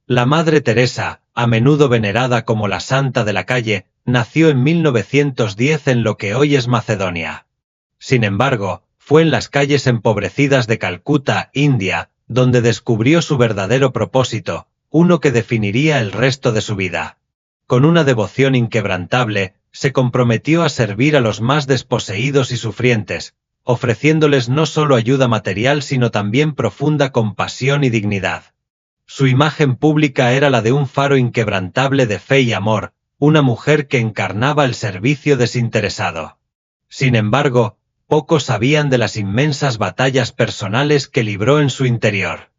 La Madre Teresa, a menudo venerada como la Santa de la Calle, nació en 1910 en lo que hoy es Macedonia. Sin embargo, fue en las calles empobrecidas de Calcuta, India, donde descubrió su verdadero propósito, uno que definiría el resto de su vida. Con una devoción inquebrantable, se comprometió a servir a los más desposeídos y sufrientes, ofreciéndoles no solo ayuda material sino también profunda compasión y dignidad. Su imagen pública era la de un faro inquebrantable de fe y amor, una mujer que encarnaba el servicio desinteresado. Sin embargo, pocos sabían de las inmensas batallas personales que libró en su interior.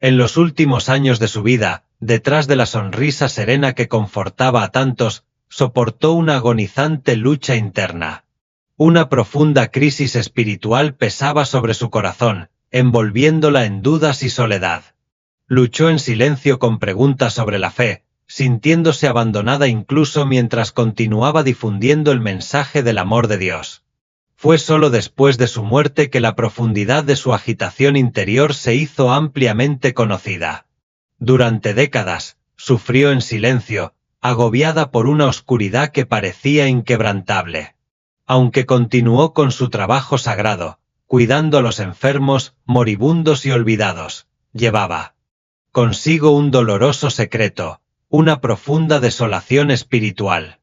En los últimos años de su vida, detrás de la sonrisa serena que confortaba a tantos, soportó una agonizante lucha interna. Una profunda crisis espiritual pesaba sobre su corazón, envolviéndola en dudas y soledad. Luchó en silencio con preguntas sobre la fe, sintiéndose abandonada incluso mientras continuaba difundiendo el mensaje del amor de Dios. Fue solo después de su muerte que la profundidad de su agitación interior se hizo ampliamente conocida. Durante décadas, sufrió en silencio, agobiada por una oscuridad que parecía inquebrantable. Aunque continuó con su trabajo sagrado, cuidando a los enfermos, moribundos y olvidados, llevaba consigo un doloroso secreto, una profunda desolación espiritual.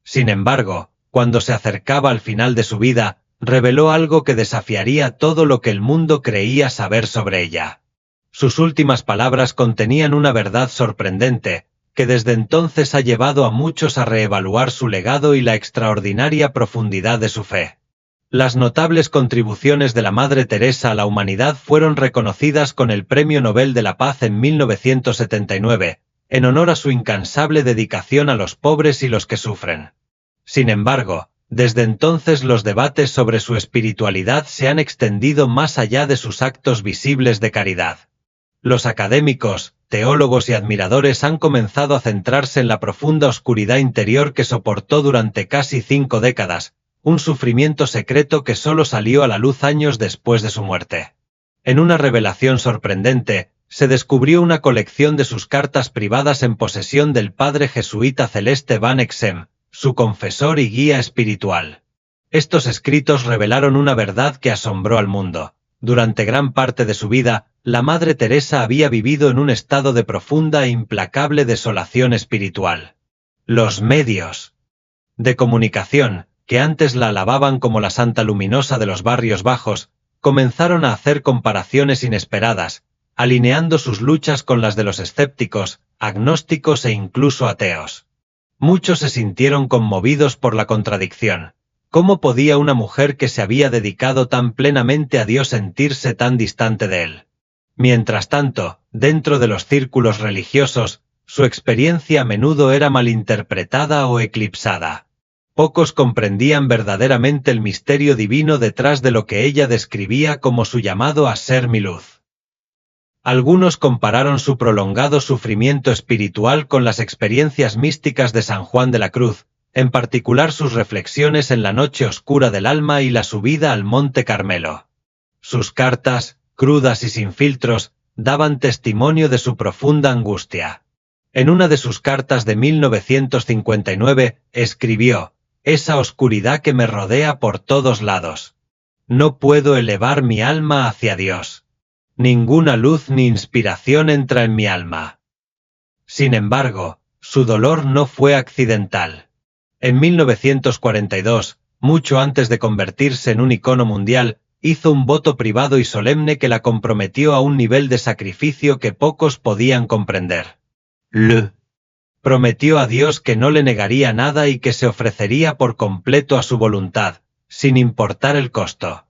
Sin embargo, cuando se acercaba al final de su vida, reveló algo que desafiaría todo lo que el mundo creía saber sobre ella. Sus últimas palabras contenían una verdad sorprendente, que desde entonces ha llevado a muchos a reevaluar su legado y la extraordinaria profundidad de su fe. Las notables contribuciones de la Madre Teresa a la humanidad fueron reconocidas con el Premio Nobel de la Paz en 1979, en honor a su incansable dedicación a los pobres y los que sufren. Sin embargo, desde entonces los debates sobre su espiritualidad se han extendido más allá de sus actos visibles de caridad. Los académicos, teólogos y admiradores han comenzado a centrarse en la profunda oscuridad interior que soportó durante casi 5 décadas, un sufrimiento secreto que solo salió a la luz años después de su muerte. En una revelación sorprendente, se descubrió una colección de sus cartas privadas en posesión del padre jesuita Celeste Van Exem, su confesor y guía espiritual. Estos escritos revelaron una verdad que asombró al mundo. Durante gran parte de su vida, la Madre Teresa había vivido en un estado de profunda e implacable desolación espiritual. Los medios de comunicación, que antes la alababan como la santa luminosa de los barrios bajos, comenzaron a hacer comparaciones inesperadas, alineando sus luchas con las de los escépticos, agnósticos e incluso ateos. Muchos se sintieron conmovidos por la contradicción. ¿Cómo podía una mujer que se había dedicado tan plenamente a Dios sentirse tan distante de él? Mientras tanto, dentro de los círculos religiosos, su experiencia a menudo era malinterpretada o eclipsada. Pocos comprendían verdaderamente el misterio divino detrás de lo que ella describía como su llamado a ser mi luz. Algunos compararon su prolongado sufrimiento espiritual con las experiencias místicas de San Juan de la Cruz, en particular sus reflexiones en la noche oscura del alma y la subida al Monte Carmelo. Sus cartas, crudas y sin filtros, daban testimonio de su profunda angustia. En una de sus cartas de 1959, escribió: «Esa oscuridad que me rodea por todos lados. No puedo elevar mi alma hacia Dios. Ninguna luz ni inspiración entra en mi alma». Sin embargo, su dolor no fue accidental. En 1942, mucho antes de convertirse en un icono mundial, hizo un voto privado y solemne que la comprometió a un nivel de sacrificio que pocos podían comprender. Prometió a Dios que no le negaría nada y que se ofrecería por completo a su voluntad, sin importar el costo.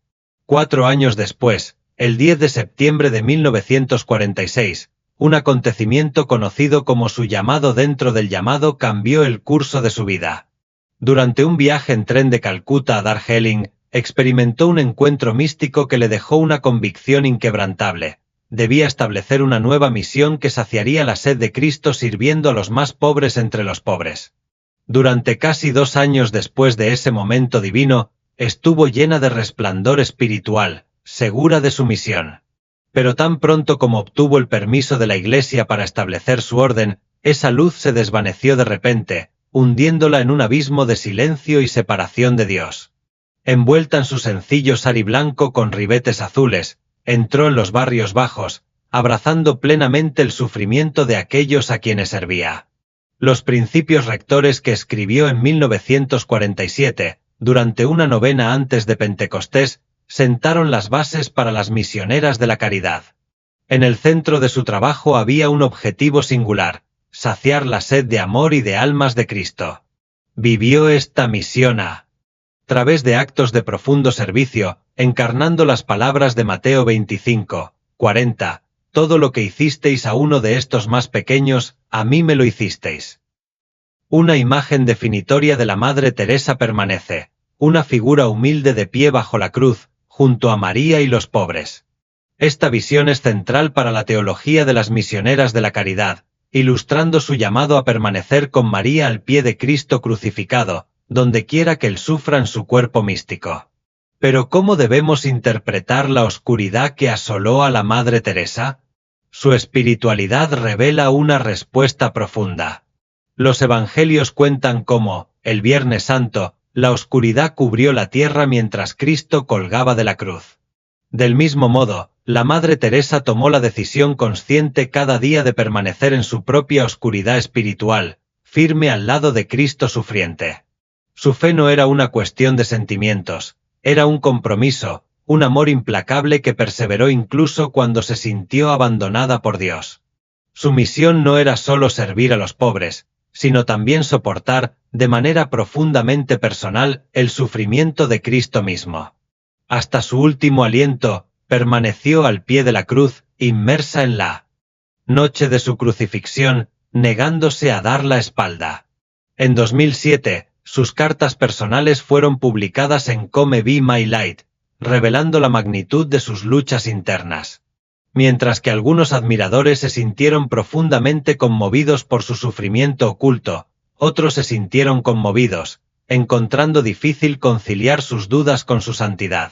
4 años después, el 10 de septiembre de 1946, un acontecimiento conocido como su llamado dentro del llamado cambió el curso de su vida. Durante un viaje en tren de Calcuta a Darjeeling, experimentó un encuentro místico que le dejó una convicción inquebrantable. Debía establecer una nueva misión que saciaría la sed de Cristo sirviendo a los más pobres entre los pobres. Durante casi 2 años después de ese momento divino, estuvo llena de resplandor espiritual, segura de su misión. Pero tan pronto como obtuvo el permiso de la Iglesia para establecer su orden, esa luz se desvaneció de repente, hundiéndola en un abismo de silencio y separación de Dios. Envuelta en su sencillo sari blanco con ribetes azules, entró en los barrios bajos, abrazando plenamente el sufrimiento de aquellos a quienes servía. Los principios rectores que escribió en 1947, durante una novena antes de Pentecostés, sentaron las bases para las misioneras de la caridad. En el centro de su trabajo había un objetivo singular: saciar la sed de amor y de almas de Cristo. Vivió esta misión a través de actos de profundo servicio, encarnando las palabras de Mateo 25:40, todo lo que hicisteis a uno de estos más pequeños, a mí me lo hicisteis. Una imagen definitoria de la Madre Teresa permanece, una figura humilde de pie bajo la cruz, junto a María y los pobres. Esta visión es central para la teología de las misioneras de la caridad, ilustrando su llamado a permanecer con María al pie de Cristo crucificado, donde quiera que él sufra en su cuerpo místico. Pero ¿cómo debemos interpretar la oscuridad que asoló a la Madre Teresa? Su espiritualidad revela una respuesta profunda. Los evangelios cuentan cómo, el Viernes Santo, la oscuridad cubrió la tierra mientras Cristo colgaba de la cruz. Del mismo modo, la Madre Teresa tomó la decisión consciente cada día de permanecer en su propia oscuridad espiritual, firme al lado de Cristo sufriente. Su fe no era una cuestión de sentimientos, era un compromiso, un amor implacable que perseveró incluso cuando se sintió abandonada por Dios. Su misión no era solo servir a los pobres, sino también soportar, de manera profundamente personal, el sufrimiento de Cristo mismo. Hasta su último aliento, permaneció al pie de la cruz, inmersa en la noche de su crucifixión, negándose a dar la espalda. En 2007, sus cartas personales fueron publicadas en Come Be My Light, revelando la magnitud de sus luchas internas. Mientras que algunos admiradores se sintieron profundamente conmovidos por su sufrimiento oculto, otros se sintieron conmovidos, encontrando difícil conciliar sus dudas con su santidad.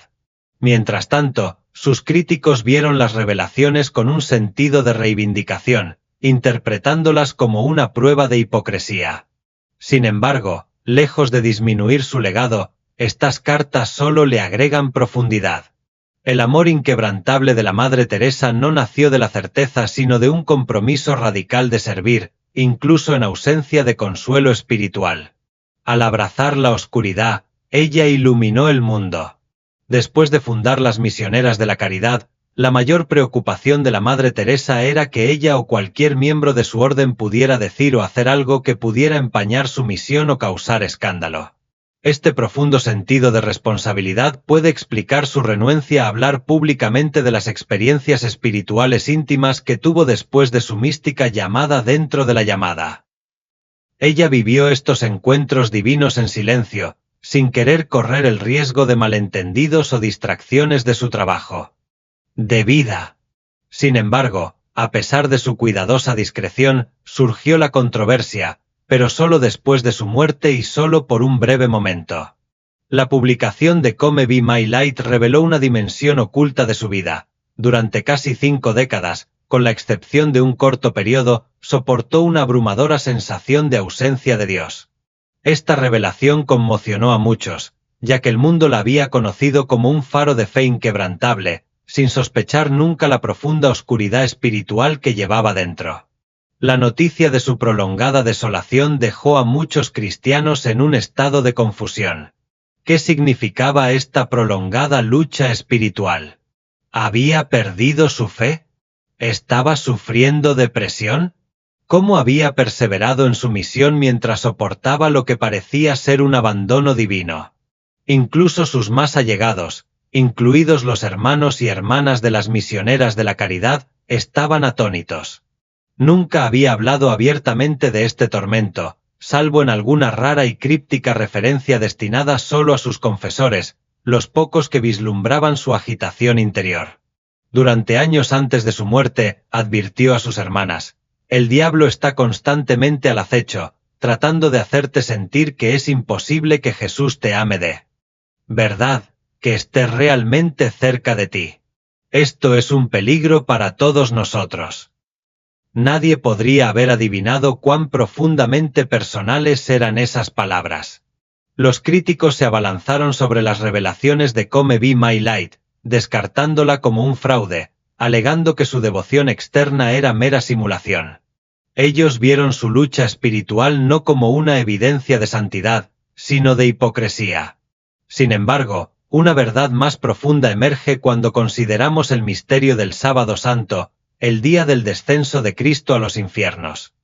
Mientras tanto, sus críticos vieron las revelaciones con un sentido de reivindicación, interpretándolas como una prueba de hipocresía. Sin embargo, lejos de disminuir su legado, estas cartas solo le agregan profundidad. El amor inquebrantable de la Madre Teresa no nació de la certeza sino de un compromiso radical de servir, incluso en ausencia de consuelo espiritual. Al abrazar la oscuridad, ella iluminó el mundo. Después de fundar las Misioneras de la Caridad, la mayor preocupación de la Madre Teresa era que ella o cualquier miembro de su orden pudiera decir o hacer algo que pudiera empañar su misión o causar escándalo. Este profundo sentido de responsabilidad puede explicar su renuencia a hablar públicamente de las experiencias espirituales íntimas que tuvo después de su mística llamada dentro de la llamada. Ella vivió estos encuentros divinos en silencio, sin querer correr el riesgo de malentendidos o distracciones de su trabajo de vida. Sin embargo, a pesar de su cuidadosa discreción, surgió la controversia, pero solo después de su muerte y solo por un breve momento. La publicación de Come Be My Light reveló una dimensión oculta de su vida. Durante casi 5 décadas, con la excepción de un corto periodo, soportó una abrumadora sensación de ausencia de Dios. Esta revelación conmocionó a muchos, ya que el mundo la había conocido como un faro de fe inquebrantable, sin sospechar nunca la profunda oscuridad espiritual que llevaba dentro. La noticia de su prolongada desolación dejó a muchos cristianos en un estado de confusión. ¿Qué significaba esta prolongada lucha espiritual? ¿Había perdido su fe? ¿Estaba sufriendo depresión? ¿Cómo había perseverado en su misión mientras soportaba lo que parecía ser un abandono divino? Incluso sus más allegados, incluidos los hermanos y hermanas de las Misioneras de la Caridad, estaban atónitos. Nunca había hablado abiertamente de este tormento, salvo en alguna rara y críptica referencia destinada solo a sus confesores, los pocos que vislumbraban su agitación interior. Durante años antes de su muerte, advirtió a sus hermanas: el diablo está constantemente al acecho, tratando de hacerte sentir que es imposible que Jesús te ame de verdad, que esté realmente cerca de ti. Esto es un peligro para todos nosotros. Nadie podría haber adivinado cuán profundamente personales eran esas palabras. Los críticos se abalanzaron sobre las revelaciones de Come Be My Light, descartándola como un fraude, alegando que su devoción externa era mera simulación. Ellos vieron su lucha espiritual no como una evidencia de santidad, sino de hipocresía. Sin embargo, una verdad más profunda emerge cuando consideramos el misterio del Sábado Santo, el día del descenso de Cristo a los infiernos.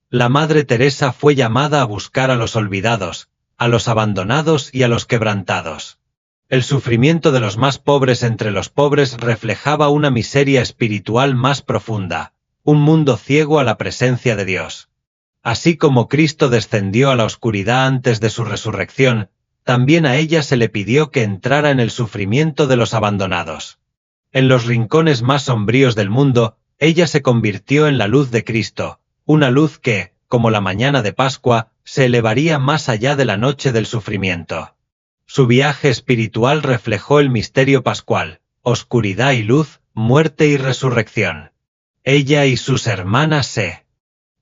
La Madre Teresa fue llamada a buscar a los olvidados, a los abandonados y a los quebrantados. El sufrimiento de los más pobres entre los pobres reflejaba una miseria espiritual más profunda, un mundo ciego a la presencia de Dios. Así como Cristo descendió a la oscuridad antes de su resurrección, también a ella se le pidió que entrara en el sufrimiento de los abandonados. En los rincones más sombríos del mundo, ella se convirtió en la luz de Cristo, una luz que, como la mañana de Pascua, se elevaría más allá de la noche del sufrimiento. Su viaje espiritual reflejó el misterio pascual, oscuridad y luz, muerte y resurrección. Ella y sus hermanas se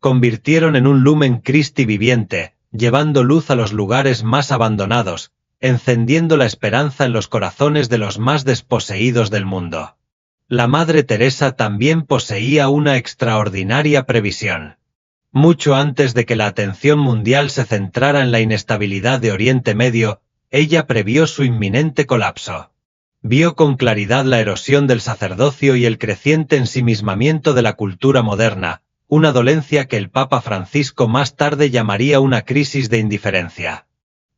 convirtieron en un lumen Christi viviente, llevando luz a los lugares más abandonados, encendiendo la esperanza en los corazones de los más desposeídos del mundo. La Madre Teresa también poseía una extraordinaria previsión. Mucho antes de que la atención mundial se centrara en la inestabilidad de Oriente Medio, ella previó su inminente colapso. Vio con claridad la erosión del sacerdocio y el creciente ensimismamiento de la cultura moderna, una dolencia que el Papa Francisco más tarde llamaría una crisis de indiferencia.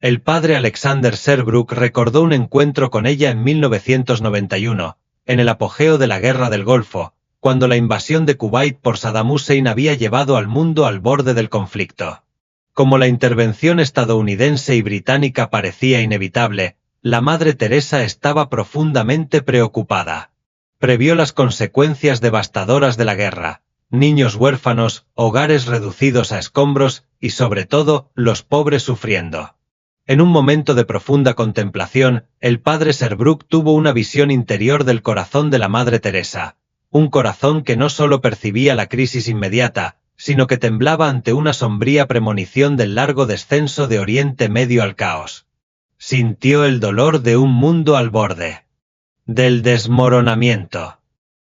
El padre Alexander Serbrook recordó un encuentro con ella en 1991, en el apogeo de la Guerra del Golfo, cuando la invasión de Kuwait por Saddam Hussein había llevado al mundo al borde del conflicto. Como la intervención estadounidense y británica parecía inevitable, la Madre Teresa estaba profundamente preocupada. Previó las consecuencias devastadoras de la guerra, niños huérfanos, hogares reducidos a escombros y sobre todo, los pobres sufriendo. En un momento de profunda contemplación, el padre Serbrook tuvo una visión interior del corazón de la Madre Teresa, un corazón que no solo percibía la crisis inmediata, sino que temblaba ante una sombría premonición del largo descenso de Oriente Medio al caos. Sintió el dolor de un mundo al borde del desmoronamiento.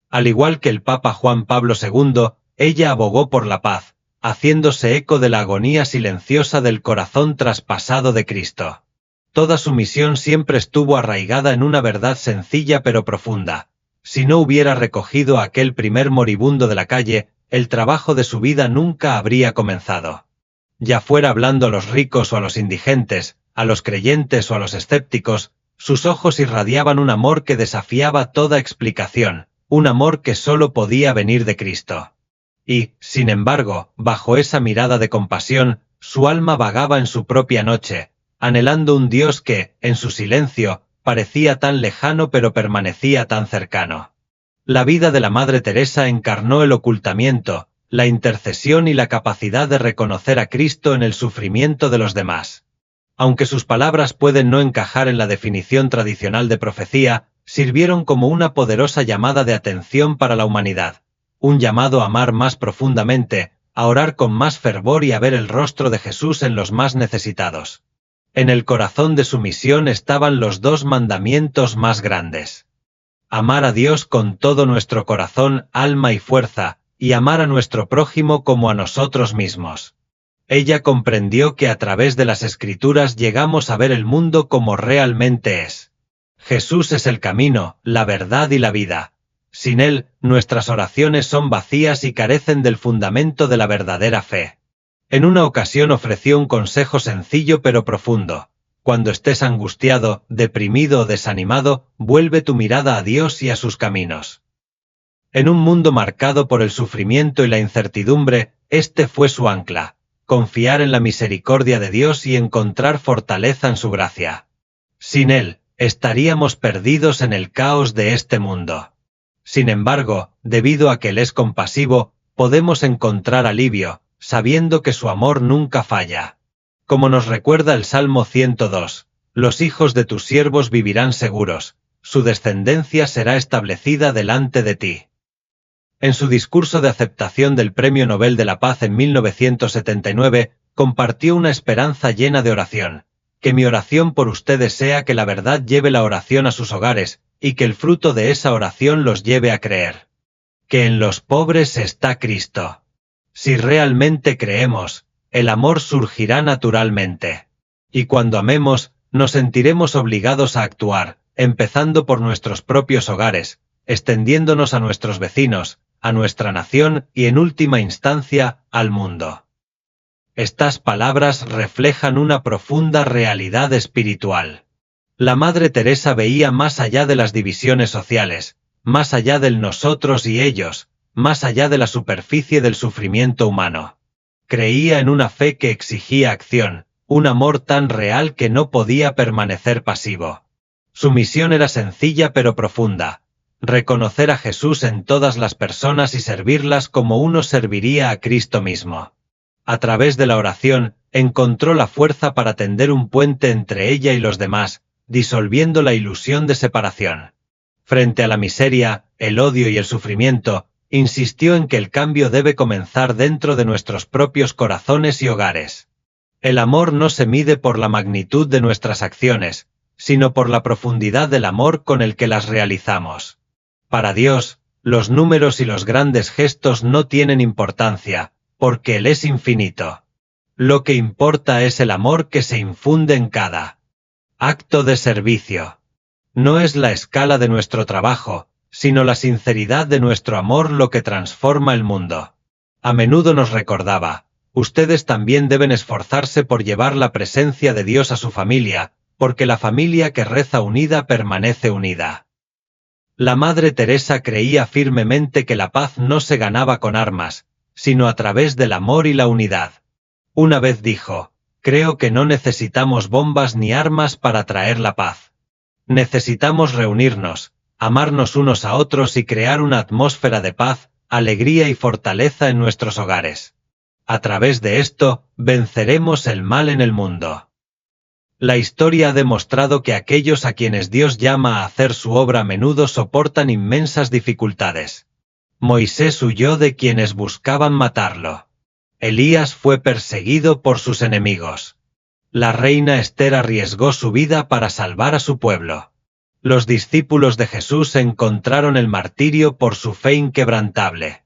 Al igual que el Papa Juan Pablo II, ella abogó por la paz, haciéndose eco de la agonía silenciosa del corazón traspasado de Cristo. Toda su misión siempre estuvo arraigada en una verdad sencilla pero profunda. Si no hubiera recogido a aquel primer moribundo de la calle, el trabajo de su vida nunca habría comenzado. Ya fuera hablando a los ricos o a los indigentes, a los creyentes o a los escépticos, sus ojos irradiaban un amor que desafiaba toda explicación, un amor que solo podía venir de Cristo. Y, sin embargo, bajo esa mirada de compasión, su alma vagaba en su propia noche, anhelando un Dios que, en su silencio, parecía tan lejano pero permanecía tan cercano. La vida de la Madre Teresa encarnó el ocultamiento, la intercesión y la capacidad de reconocer a Cristo en el sufrimiento de los demás. Aunque sus palabras pueden no encajar en la definición tradicional de profecía, sirvieron como una poderosa llamada de atención para la humanidad. Un llamado a amar más profundamente, a orar con más fervor y a ver el rostro de Jesús en los más necesitados. En el corazón de su misión estaban los dos mandamientos más grandes. Amar a Dios con todo nuestro corazón, alma y fuerza, y amar a nuestro prójimo como a nosotros mismos. Ella comprendió que a través de las Escrituras llegamos a ver el mundo como realmente es. Jesús es el camino, la verdad y la vida. Sin Él, nuestras oraciones son vacías y carecen del fundamento de la verdadera fe. En una ocasión ofreció un consejo sencillo pero profundo. Cuando estés angustiado, deprimido o desanimado, vuelve tu mirada a Dios y a sus caminos. En un mundo marcado por el sufrimiento y la incertidumbre, este fue su ancla: confiar en la misericordia de Dios y encontrar fortaleza en su gracia. Sin Él, estaríamos perdidos en el caos de este mundo. Sin embargo, debido a que Él es compasivo, podemos encontrar alivio, sabiendo que su amor nunca falla. Como nos recuerda el Salmo 102, los hijos de tus siervos vivirán seguros, su descendencia será establecida delante de ti. En su discurso de aceptación del Premio Nobel de la Paz en 1979, compartió una esperanza llena de oración: que mi oración por ustedes sea que la verdad lleve la oración a sus hogares, y que el fruto de esa oración los lleve a creer que en los pobres está Cristo. Si realmente creemos, el amor surgirá naturalmente. Y cuando amemos, nos sentiremos obligados a actuar, empezando por nuestros propios hogares, extendiéndonos a nuestros vecinos, a nuestra nación y en última instancia, al mundo. Estas palabras reflejan una profunda realidad espiritual. La Madre Teresa veía más allá de las divisiones sociales, más allá del nosotros y ellos, más allá de la superficie del sufrimiento humano. Creía en una fe que exigía acción, un amor tan real que no podía permanecer pasivo. Su misión era sencilla pero profunda: reconocer a Jesús en todas las personas y servirlas como uno serviría a Cristo mismo. A través de la oración, encontró la fuerza para tender un puente entre ella y los demás, disolviendo la ilusión de separación. Frente a la miseria, el odio y el sufrimiento, insistió en que el cambio debe comenzar dentro de nuestros propios corazones y hogares. El amor no se mide por la magnitud de nuestras acciones, sino por la profundidad del amor con el que las realizamos. Para Dios, los números y los grandes gestos no tienen importancia, porque Él es infinito. Lo que importa es el amor que se infunde en cada acto de servicio. No es la escala de nuestro trabajo, sino la sinceridad de nuestro amor lo que transforma el mundo. A menudo nos recordaba: ustedes también deben esforzarse por llevar la presencia de Dios a su familia, porque la familia que reza unida permanece unida. La Madre Teresa creía firmemente que la paz no se ganaba con armas, sino a través del amor y la unidad. Una vez dijo: creo que no necesitamos bombas ni armas para traer la paz. Necesitamos reunirnos, amarnos unos a otros y crear una atmósfera de paz, alegría y fortaleza en nuestros hogares. A través de esto, venceremos el mal en el mundo. La historia ha demostrado que aquellos a quienes Dios llama a hacer su obra a menudo soportan inmensas dificultades. Moisés huyó de quienes buscaban matarlo. Elías fue perseguido por sus enemigos. La reina Esther arriesgó su vida para salvar a su pueblo. Los discípulos de Jesús encontraron el martirio por su fe inquebrantable.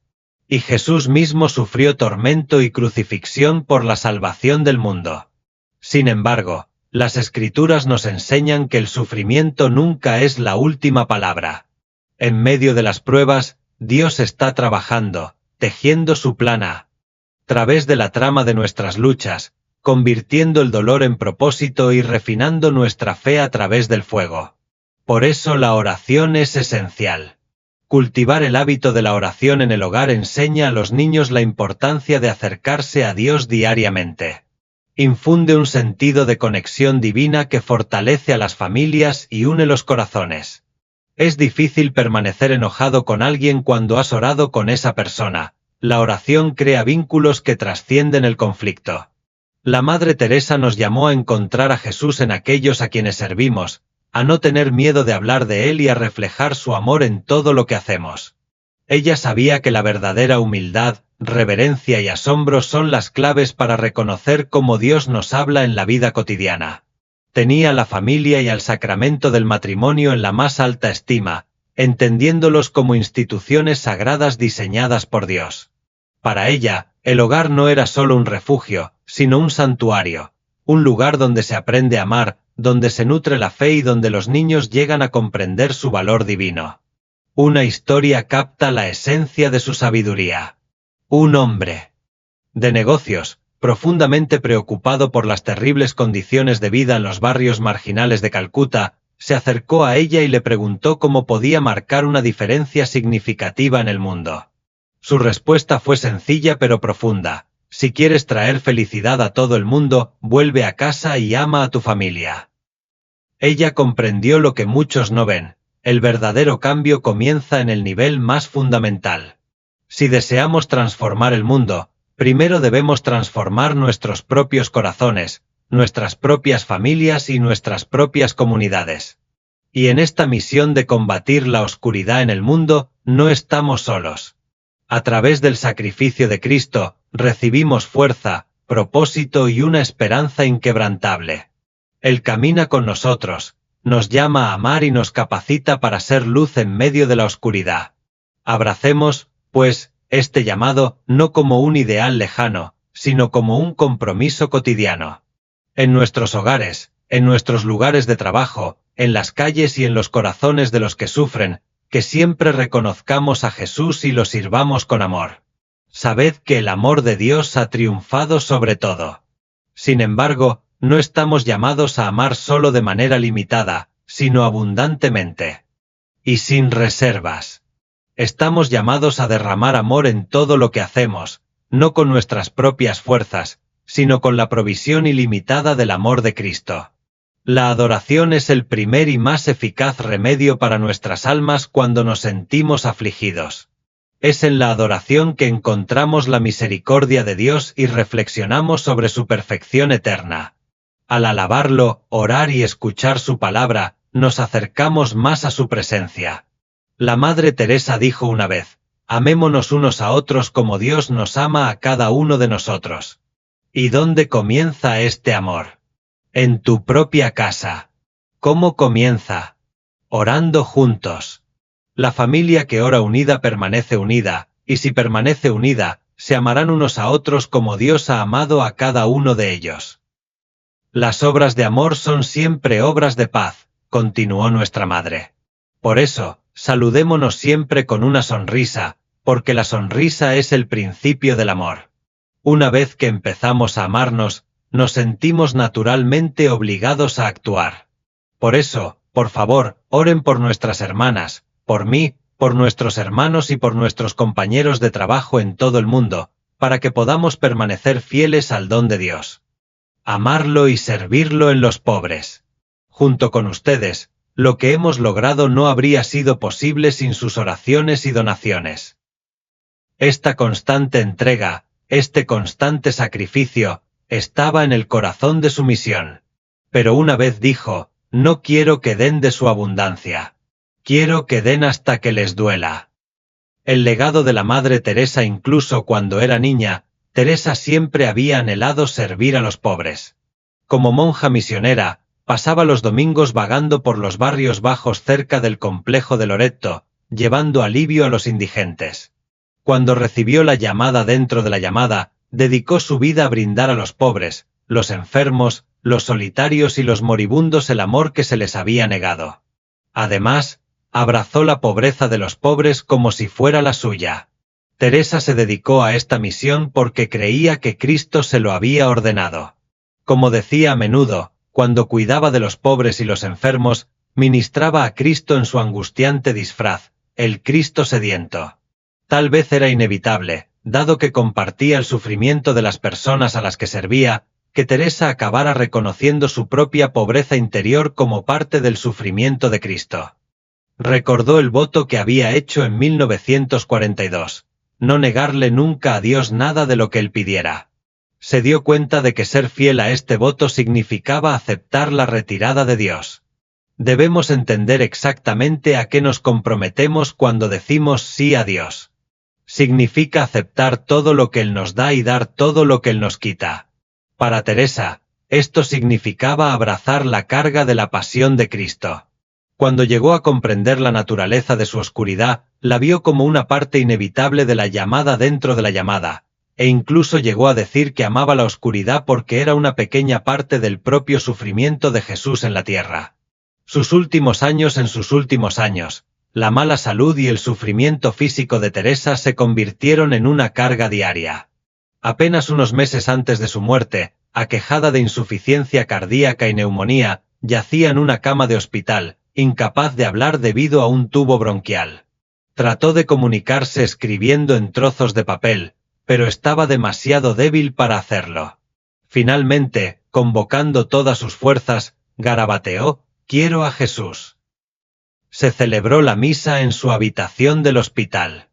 Y Jesús mismo sufrió tormento y crucifixión por la salvación del mundo. Sin embargo, las Escrituras nos enseñan que el sufrimiento nunca es la última palabra. En medio de las pruebas, Dios está trabajando, tejiendo su plan a través de la trama de nuestras luchas, convirtiendo el dolor en propósito y refinando nuestra fe a través del fuego. Por eso la oración es esencial. Cultivar el hábito de la oración en el hogar enseña a los niños la importancia de acercarse a Dios diariamente. Infunde un sentido de conexión divina que fortalece a las familias y une los corazones. Es difícil permanecer enojado con alguien cuando has orado con esa persona. La oración crea vínculos que trascienden el conflicto. La Madre Teresa nos llamó a encontrar a Jesús en aquellos a quienes servimos, a no tener miedo de hablar de Él y a reflejar su amor en todo lo que hacemos. Ella sabía que la verdadera humildad, reverencia y asombro son las claves para reconocer cómo Dios nos habla en la vida cotidiana. Tenía a la familia y al sacramento del matrimonio en la más alta estima, entendiéndolos como instituciones sagradas diseñadas por Dios. Para ella, el hogar no era solo un refugio, sino un santuario, un lugar donde se aprende a amar, donde se nutre la fe y donde los niños llegan a comprender su valor divino. Una historia capta la esencia de su sabiduría. Un hombre de negocios, profundamente preocupado por las terribles condiciones de vida en los barrios marginales de Calcuta, se acercó a ella y le preguntó cómo podía marcar una diferencia significativa en el mundo. Su respuesta fue sencilla pero profunda: si quieres traer felicidad a todo el mundo, vuelve a casa y ama a tu familia. Ella comprendió lo que muchos no ven: el verdadero cambio comienza en el nivel más fundamental. Si deseamos transformar el mundo, primero debemos transformar nuestros propios corazones, nuestras propias familias y nuestras propias comunidades. Y en esta misión de combatir la oscuridad en el mundo, no estamos solos. A través del sacrificio de Cristo, recibimos fuerza, propósito y una esperanza inquebrantable. Él camina con nosotros, nos llama a amar y nos capacita para ser luz en medio de la oscuridad. Abracemos, pues, este llamado no como un ideal lejano, sino como un compromiso cotidiano. En nuestros hogares, en nuestros lugares de trabajo, en las calles y en los corazones de los que sufren, que siempre reconozcamos a Jesús y lo sirvamos con amor. Sabed que el amor de Dios ha triunfado sobre todo. Sin embargo, no estamos llamados a amar solo de manera limitada, sino abundantemente. Y sin reservas. Estamos llamados a derramar amor en todo lo que hacemos, no con nuestras propias fuerzas, sino con la provisión ilimitada del amor de Cristo. La adoración es el primer y más eficaz remedio para nuestras almas cuando nos sentimos afligidos. Es en la adoración que encontramos la misericordia de Dios y reflexionamos sobre su perfección eterna. Al alabarlo, orar y escuchar su palabra, nos acercamos más a su presencia. La Madre Teresa dijo una vez: amémonos unos a otros como Dios nos ama a cada uno de nosotros. ¿Y dónde comienza este amor? En tu propia casa. ¿Cómo comienza? Orando juntos. La familia que ora unida permanece unida, y si permanece unida, se amarán unos a otros como Dios ha amado a cada uno de ellos. Las obras de amor son siempre obras de paz, continuó nuestra Madre. Por eso, saludémonos siempre con una sonrisa, porque la sonrisa es el principio del amor. Una vez que empezamos a amarnos, nos sentimos naturalmente obligados a actuar. Por eso, por favor, oren por nuestras hermanas, por mí, por nuestros hermanos y por nuestros compañeros de trabajo en todo el mundo, para que podamos permanecer fieles al don de Dios. Amarlo y servirlo en los pobres. Junto con ustedes, lo que hemos logrado no habría sido posible sin sus oraciones y donaciones. Esta constante entrega, este constante sacrificio, estaba en el corazón de su misión. Pero una vez dijo: no quiero que den de su abundancia. Quiero que den hasta que les duela. El legado de la Madre Teresa. Incluso cuando era niña, Teresa siempre había anhelado servir a los pobres. Como monja misionera, pasaba los domingos vagando por los barrios bajos cerca del complejo de Loreto, llevando alivio a los indigentes. Cuando recibió la llamada dentro de la llamada, dedicó su vida a brindar a los pobres, los enfermos, los solitarios y los moribundos el amor que se les había negado. Además, abrazó la pobreza de los pobres como si fuera la suya. Teresa se dedicó a esta misión porque creía que Cristo se lo había ordenado. Como decía a menudo, cuando cuidaba de los pobres y los enfermos, ministraba a Cristo en su angustiante disfraz, el Cristo sediento. Tal vez era inevitable, dado que compartía el sufrimiento de las personas a las que servía, que Teresa acabara reconociendo su propia pobreza interior como parte del sufrimiento de Cristo. Recordó el voto que había hecho en 1942, no negarle nunca a Dios nada de lo que él pidiera. Se dio cuenta de que ser fiel a este voto significaba aceptar la retirada de Dios. Debemos entender exactamente a qué nos comprometemos cuando decimos sí a Dios. Significa aceptar todo lo que Él nos da y dar todo lo que Él nos quita. Para Teresa, esto significaba abrazar la carga de la pasión de Cristo. Cuando llegó a comprender la naturaleza de su oscuridad, la vio como una parte inevitable de la llamada dentro de la llamada, e incluso llegó a decir que amaba la oscuridad porque era una pequeña parte del propio sufrimiento de Jesús en la tierra. Sus últimos años. En sus últimos años, la mala salud y el sufrimiento físico de Teresa se convirtieron en una carga diaria. Apenas unos meses antes de su muerte, aquejada de insuficiencia cardíaca y neumonía, yacía en una cama de hospital, incapaz de hablar debido a un tubo bronquial. Trató de comunicarse escribiendo en trozos de papel, pero estaba demasiado débil para hacerlo. Finalmente, convocando todas sus fuerzas, garabateó: «Quiero a Jesús». Se celebró la misa en su habitación del hospital.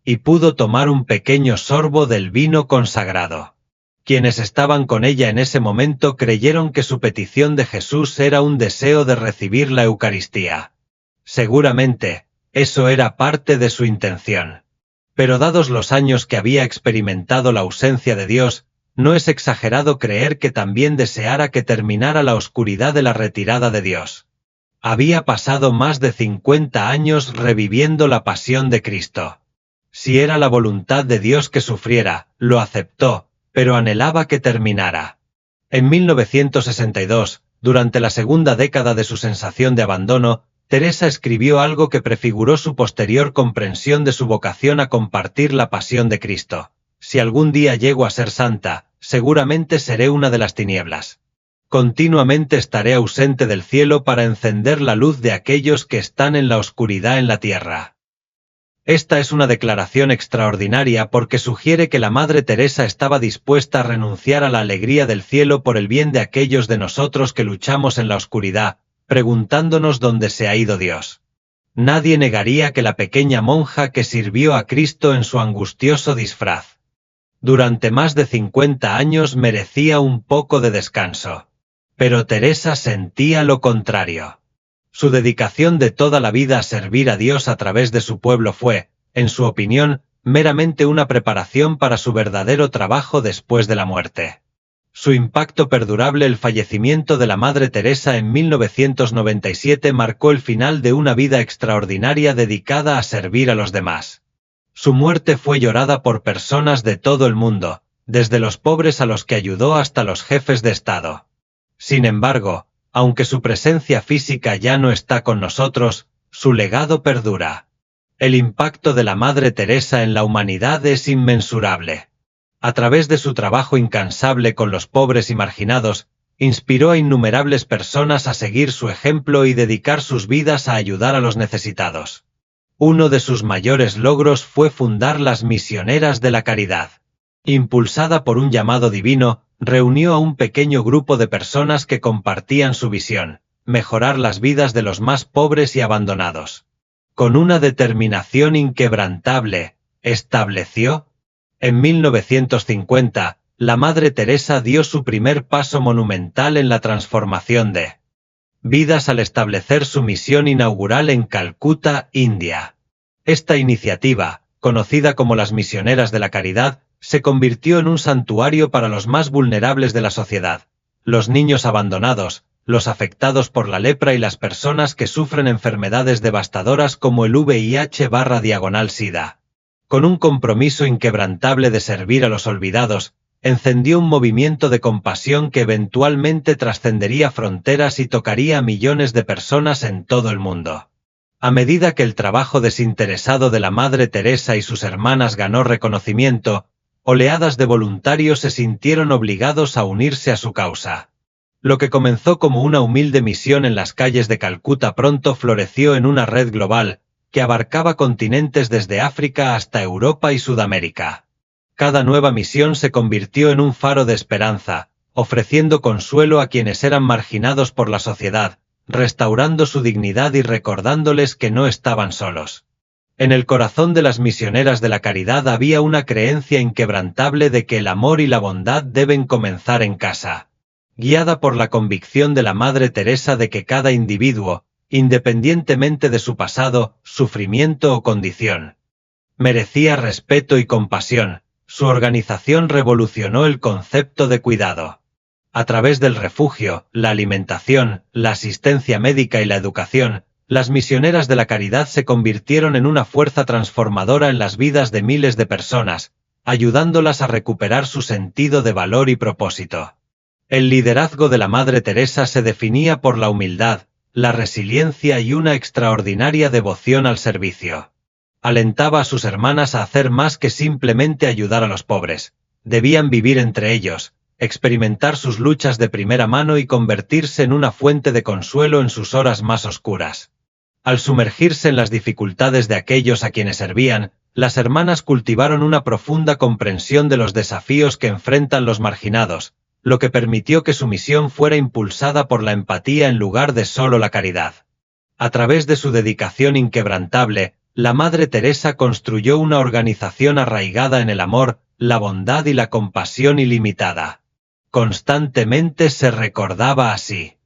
Y pudo tomar un pequeño sorbo del vino consagrado. Quienes estaban con ella en ese momento creyeron que su petición de Jesús era un deseo de recibir la Eucaristía. Seguramente, eso era parte de su intención. Pero dados los años que había experimentado la ausencia de Dios, no es exagerado creer que también deseara que terminara la oscuridad de la retirada de Dios. Había pasado más de 50 años reviviendo la pasión de Cristo. Si era la voluntad de Dios que sufriera, lo aceptó, pero anhelaba que terminara. En 1962, durante la segunda década de su sensación de abandono, Teresa escribió algo que prefiguró su posterior comprensión de su vocación a compartir la pasión de Cristo. Si algún día llego a ser santa, seguramente seré una de las tinieblas. Continuamente estaré ausente del cielo para encender la luz de aquellos que están en la oscuridad en la tierra. Esta es una declaración extraordinaria porque sugiere que la Madre Teresa estaba dispuesta a renunciar a la alegría del cielo por el bien de aquellos de nosotros que luchamos en la oscuridad, preguntándonos dónde se ha ido Dios. Nadie negaría que la pequeña monja que sirvió a Cristo en su angustioso disfraz durante más de 50 años merecía un poco de descanso. Pero Teresa sentía lo contrario. Su dedicación de toda la vida a servir a Dios a través de su pueblo fue, en su opinión, meramente una preparación para su verdadero trabajo después de la muerte. Su impacto perdurable, el fallecimiento de la Madre Teresa en 1997, marcó el final de una vida extraordinaria dedicada a servir a los demás. Su muerte fue llorada por personas de todo el mundo, desde los pobres a los que ayudó hasta los jefes de Estado. Sin embargo, aunque su presencia física ya no está con nosotros, su legado perdura. El impacto de la Madre Teresa en la humanidad es inmensurable. A través de su trabajo incansable con los pobres y marginados, inspiró a innumerables personas a seguir su ejemplo y dedicar sus vidas a ayudar a los necesitados. Uno de sus mayores logros fue fundar las Misioneras de la Caridad. Impulsada por un llamado divino, reunió a un pequeño grupo de personas que compartían su visión: mejorar las vidas de los más pobres y abandonados. Con una determinación inquebrantable, estableció. En 1950, la Madre Teresa dio su primer paso monumental en la transformación de vidas al establecer su misión inaugural en Calcuta, India. Esta iniciativa, conocida como las Misioneras de la Caridad, se convirtió en un santuario para los más vulnerables de la sociedad: los niños abandonados, los afectados por la lepra y las personas que sufren enfermedades devastadoras como el VIH/SIDA. Con un compromiso inquebrantable de servir a los olvidados, encendió un movimiento de compasión que eventualmente trascendería fronteras y tocaría a millones de personas en todo el mundo. A medida que el trabajo desinteresado de la Madre Teresa y sus hermanas ganó reconocimiento, oleadas de voluntarios se sintieron obligados a unirse a su causa. Lo que comenzó como una humilde misión en las calles de Calcuta pronto floreció en una red global, que abarcaba continentes desde África hasta Europa y Sudamérica. Cada nueva misión se convirtió en un faro de esperanza, ofreciendo consuelo a quienes eran marginados por la sociedad, restaurando su dignidad y recordándoles que no estaban solos. En el corazón de las Misioneras de la Caridad había una creencia inquebrantable de que el amor y la bondad deben comenzar en casa. Guiada por la convicción de la Madre Teresa de que cada individuo, independientemente de su pasado, sufrimiento o condición, merecía respeto y compasión, su organización revolucionó el concepto de cuidado. A través del refugio, la alimentación, la asistencia médica y la educación, las Misioneras de la Caridad se convirtieron en una fuerza transformadora en las vidas de miles de personas, ayudándolas a recuperar su sentido de valor y propósito. El liderazgo de la Madre Teresa se definía por la humildad, la resiliencia y una extraordinaria devoción al servicio. Alentaba a sus hermanas a hacer más que simplemente ayudar a los pobres. Debían vivir entre ellos, experimentar sus luchas de primera mano y convertirse en una fuente de consuelo en sus horas más oscuras. Al sumergirse en las dificultades de aquellos a quienes servían, las hermanas cultivaron una profunda comprensión de los desafíos que enfrentan los marginados, lo que permitió que su misión fuera impulsada por la empatía en lugar de solo la caridad. A través de su dedicación inquebrantable, la Madre Teresa construyó una organización arraigada en el amor, la bondad y la compasión ilimitada. Constantemente se recordaba así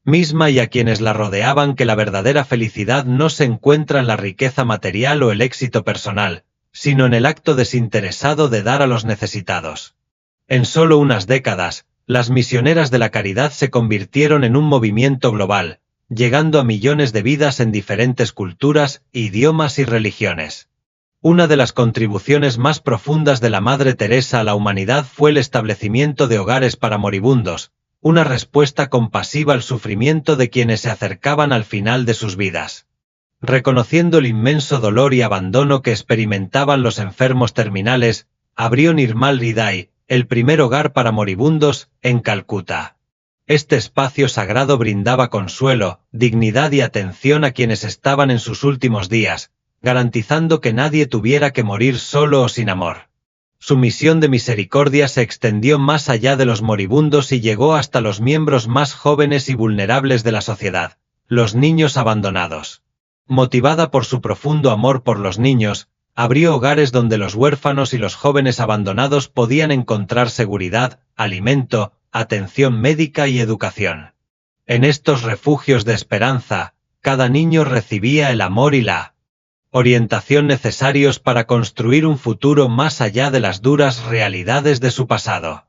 misma y a quienes la rodeaban que la verdadera felicidad no se encuentra en la riqueza material o el éxito personal, sino en el acto desinteresado de dar a los necesitados. En solo unas décadas, las misioneras de la caridad se convirtieron en un movimiento global, llegando a millones de vidas en diferentes culturas, idiomas y religiones. Una de las contribuciones más profundas de la Madre Teresa a la humanidad fue el establecimiento de hogares para moribundos, una respuesta compasiva al sufrimiento de quienes se acercaban al final de sus vidas. Reconociendo el inmenso dolor y abandono que experimentaban los enfermos terminales, abrió Nirmal Hriday, el primer hogar para moribundos, en Calcuta. Este espacio sagrado brindaba consuelo, dignidad y atención a quienes estaban en sus últimos días, garantizando que nadie tuviera que morir solo o sin amor. Su misión de misericordia se extendió más allá de los moribundos y llegó hasta los miembros más jóvenes y vulnerables de la sociedad, los niños abandonados. Motivada por su profundo amor por los niños, abrió hogares donde los huérfanos y los jóvenes abandonados podían encontrar seguridad, alimento, atención médica y educación. En estos refugios de esperanza, cada niño recibía el amor y la orientación necesarios para construir un futuro más allá de las duras realidades de su pasado.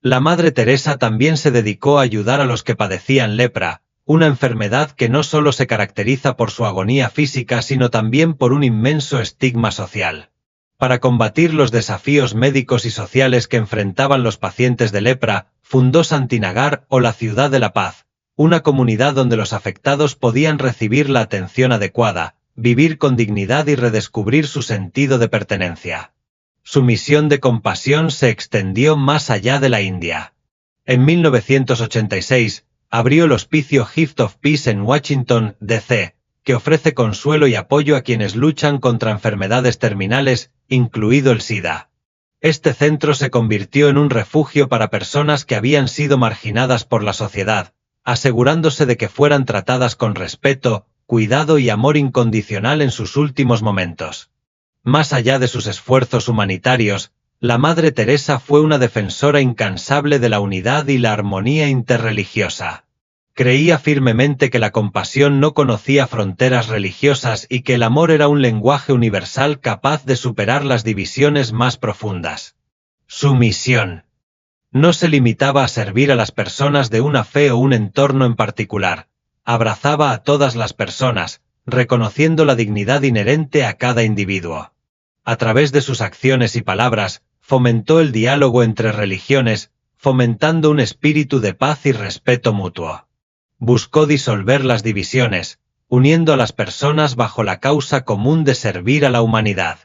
La Madre Teresa también se dedicó a ayudar a los que padecían lepra, una enfermedad que no solo se caracteriza por su agonía física sino también por un inmenso estigma social. Para combatir los desafíos médicos y sociales que enfrentaban los pacientes de lepra, fundó Santinagar o la Ciudad de la Paz, una comunidad donde los afectados podían recibir la atención adecuada, vivir con dignidad y redescubrir su sentido de pertenencia. Su misión de compasión se extendió más allá de la India. En 1986, abrió el Hospicio Gift of Peace en Washington, D.C., que ofrece consuelo y apoyo a quienes luchan contra enfermedades terminales, incluido el SIDA. Este centro se convirtió en un refugio para personas que habían sido marginadas por la sociedad, asegurándose de que fueran tratadas con respeto, cuidado y amor incondicional en sus últimos momentos. Más allá de sus esfuerzos humanitarios, la Madre Teresa fue una defensora incansable de la unidad y la armonía interreligiosa. Creía firmemente que la compasión no conocía fronteras religiosas y que el amor era un lenguaje universal capaz de superar las divisiones más profundas. Su misión no se limitaba a servir a las personas de una fe o un entorno en particular. Abrazaba a todas las personas, reconociendo la dignidad inherente a cada individuo. A través de sus acciones y palabras, fomentó el diálogo entre religiones, fomentando un espíritu de paz y respeto mutuo. Buscó disolver las divisiones, uniendo a las personas bajo la causa común de servir a la humanidad.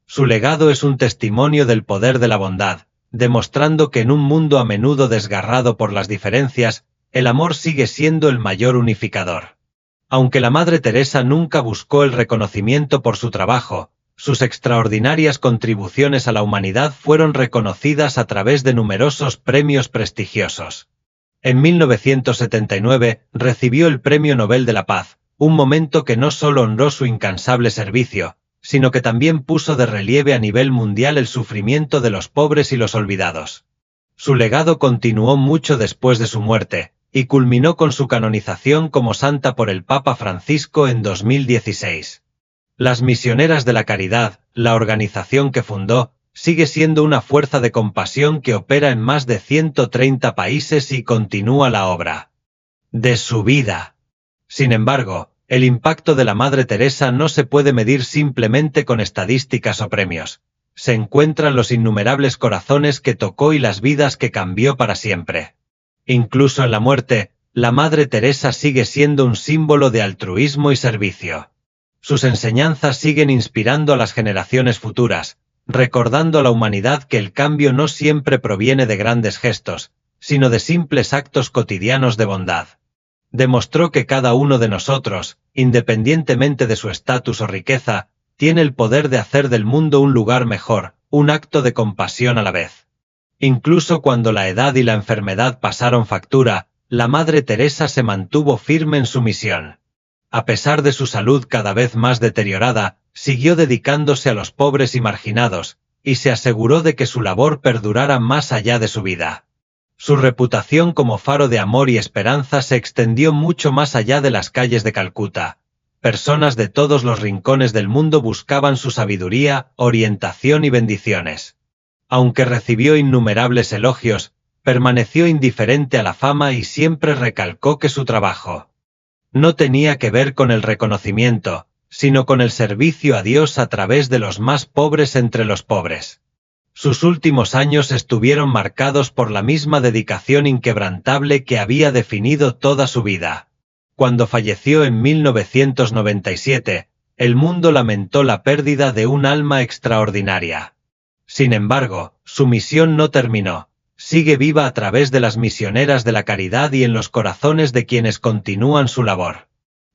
Su legado es un testimonio del poder de la bondad, demostrando que en un mundo a menudo desgarrado por las diferencias, el amor sigue siendo el mayor unificador. Aunque la Madre Teresa nunca buscó el reconocimiento por su trabajo, sus extraordinarias contribuciones a la humanidad fueron reconocidas a través de numerosos premios prestigiosos. En 1979 recibió el Premio Nobel de la Paz, un momento que no solo honró su incansable servicio, sino que también puso de relieve a nivel mundial el sufrimiento de los pobres y los olvidados. Su legado continuó mucho después de su muerte, y culminó con su canonización como santa por el Papa Francisco en 2016. Las Misioneras de la Caridad, la organización que fundó, sigue siendo una fuerza de compasión que opera en más de 130 países y continúa la obra de su vida. Sin embargo, el impacto de la Madre Teresa no se puede medir simplemente con estadísticas o premios. Se encuentran los innumerables corazones que tocó y las vidas que cambió para siempre. Incluso en la muerte, la Madre Teresa sigue siendo un símbolo de altruismo y servicio. Sus enseñanzas siguen inspirando a las generaciones futuras, recordando a la humanidad que el cambio no siempre proviene de grandes gestos, sino de simples actos cotidianos de bondad. Demostró que cada uno de nosotros, independientemente de su estatus o riqueza, tiene el poder de hacer del mundo un lugar mejor, un acto de compasión a la vez. Incluso cuando la edad y la enfermedad pasaron factura, la Madre Teresa se mantuvo firme en su misión. A pesar de su salud cada vez más deteriorada, siguió dedicándose a los pobres y marginados, y se aseguró de que su labor perdurara más allá de su vida. Su reputación como faro de amor y esperanza se extendió mucho más allá de las calles de Calcuta. Personas de todos los rincones del mundo buscaban su sabiduría, orientación y bendiciones. Aunque recibió innumerables elogios, permaneció indiferente a la fama y siempre recalcó que su trabajo no tenía que ver con el reconocimiento, sino con el servicio a Dios a través de los más pobres entre los pobres. Sus últimos años estuvieron marcados por la misma dedicación inquebrantable que había definido toda su vida. Cuando falleció en 1997, el mundo lamentó la pérdida de un alma extraordinaria. Sin embargo, su misión no terminó. Sigue viva a través de las misioneras de la caridad y en los corazones de quienes continúan su labor.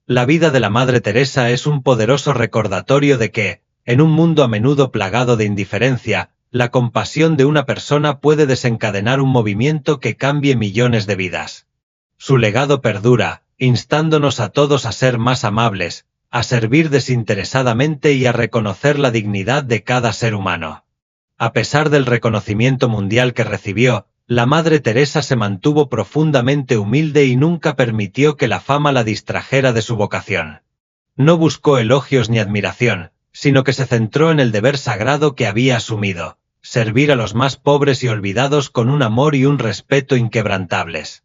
La vida de la Madre Teresa es un poderoso recordatorio de que, en un mundo a menudo plagado de indiferencia, la compasión de una persona puede desencadenar un movimiento que cambie millones de vidas. Su legado perdura, instándonos a todos a ser más amables, a servir desinteresadamente y a reconocer la dignidad de cada ser humano. A pesar del reconocimiento mundial que recibió, la Madre Teresa se mantuvo profundamente humilde y nunca permitió que la fama la distrajera de su vocación. No buscó elogios ni admiración, sino que se centró en el deber sagrado que había asumido, servir a los más pobres y olvidados con un amor y un respeto inquebrantables.